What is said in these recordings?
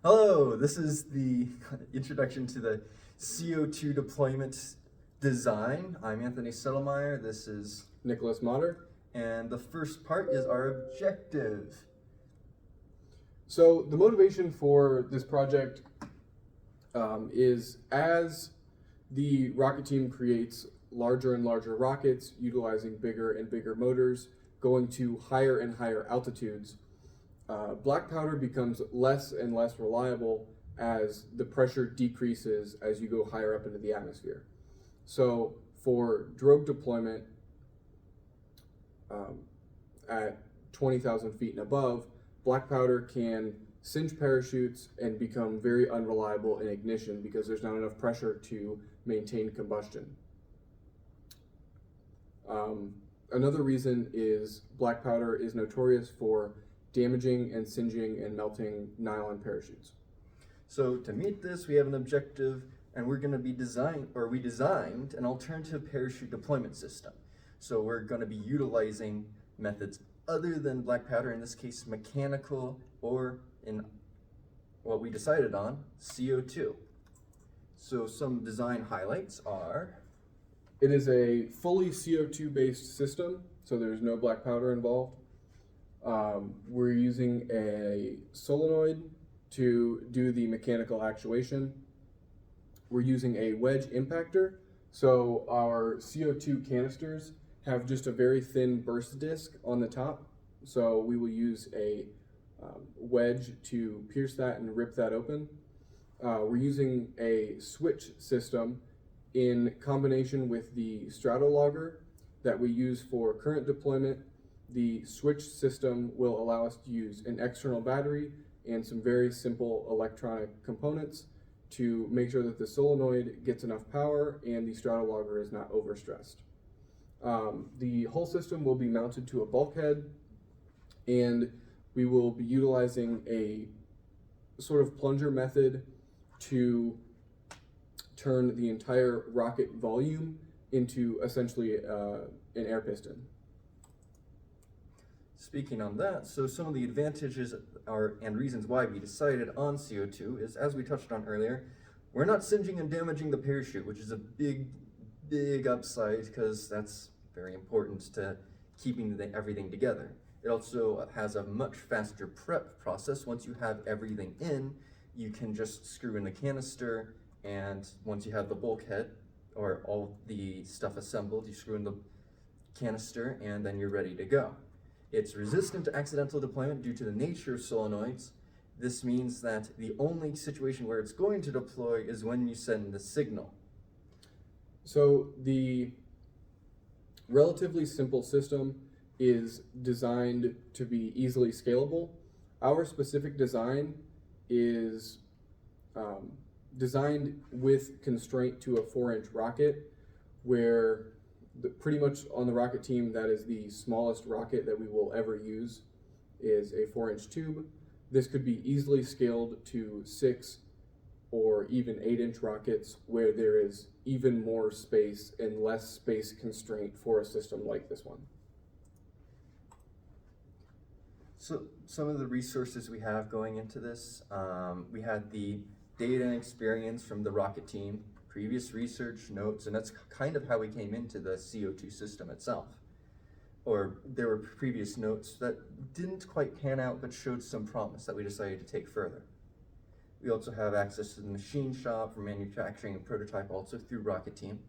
Hello, this is the introduction to the CO2 deployment design. I'm Anthony Settlemeyer, this is Nicholas Motter. And the first part is our objective. So the motivation for this project is as the rocket team creates larger and larger rockets utilizing bigger and bigger motors going to higher and higher altitudes, black powder becomes less and less reliable as the pressure decreases as you go higher up into the atmosphere. So for drogue deployment at 20,000 feet and above, black powder can cinch parachutes and become very unreliable in ignition because there's not enough pressure to maintain combustion. Another reason is black powder is notorious for damaging and singeing and melting nylon parachutes. So to meet this, we have an objective, and we designed an alternative parachute deployment system. So we're going to be utilizing methods other than black powder, in this case mechanical, or in what we decided on, CO2. So some design highlights are: it is a fully CO2 based system, so there's no black powder involved. We're using a solenoid to do the mechanical actuation. We're using a wedge impactor, so our CO2 canisters have just a very thin burst disc on the top, so we will use a wedge to pierce that and rip that open. We're using a switch system in combination with the stratologger that we use for current deployment. The switch system will allow us to use an external battery and some very simple electronic components to make sure that the solenoid gets enough power and the stratologger is not overstressed. The whole system will be mounted to a bulkhead, and we will be utilizing a sort of plunger method to turn the entire rocket volume into essentially an air piston. Speaking on that, so some of the advantages and reasons why we decided on CO2 is, as we touched on earlier, we're not singeing and damaging the parachute, which is a big upside, because that's very important to keeping everything together. It also has a much faster prep process. Once you have everything in, you can just screw in the canister, and once you have the bulkhead or all the stuff assembled, you screw in the canister and then you're ready to go. It's resistant to accidental deployment due to the nature of solenoids. This means that the only situation where it's going to deploy is when you send the signal. So the relatively simple system is designed to be easily scalable. Our specific design is designed with constraint to a 4-inch rocket, where pretty much on the rocket team, that is the smallest rocket that we will ever use, is a 4-inch tube. This could be easily scaled to 6 or even 8-inch rockets, where there is even more space and less space constraint for a system like this one. So some of the resources we have going into this, we had the data and experience from the rocket team, previous research notes, and that's kind of how we came into the CO2 system itself. Or there were previous notes that didn't quite pan out but showed some promise that we decided to take further. We also have access to the machine shop for manufacturing and prototype, also through Rocket Team,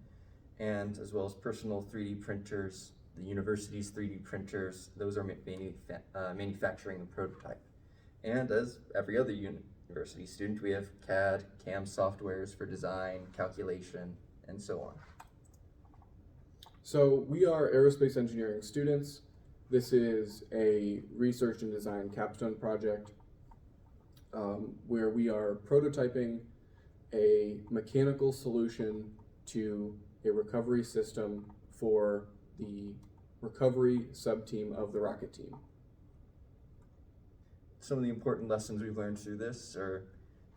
and as well as personal 3D printers, the university's 3D printers. Those are manufacturing the prototype. And as every other university student, we have CAD, CAM softwares for design, calculation, and so on. So we are aerospace engineering students. This is a research and design capstone project where we are prototyping a mechanical solution to a recovery system for the recovery sub-team of the rocket team. Some of the important lessons we've learned through this are,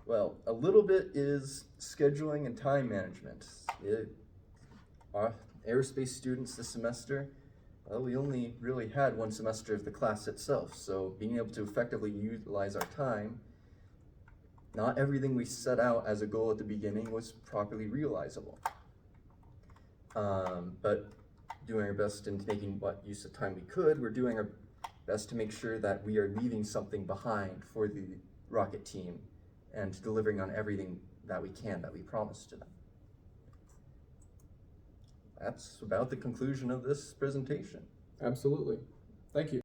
well, a little bit is scheduling and time management. Our aerospace students this semester, well, we only really had one semester of the class itself, so being able to effectively utilize our time not everything we set out as a goal at the beginning was properly realizable. But doing our best in making what use of time we could, we're doing our best to make sure that we are leaving something behind for the rocket team and delivering on everything that we can, that we promised to them. That's about the conclusion of this presentation. Absolutely. Thank you.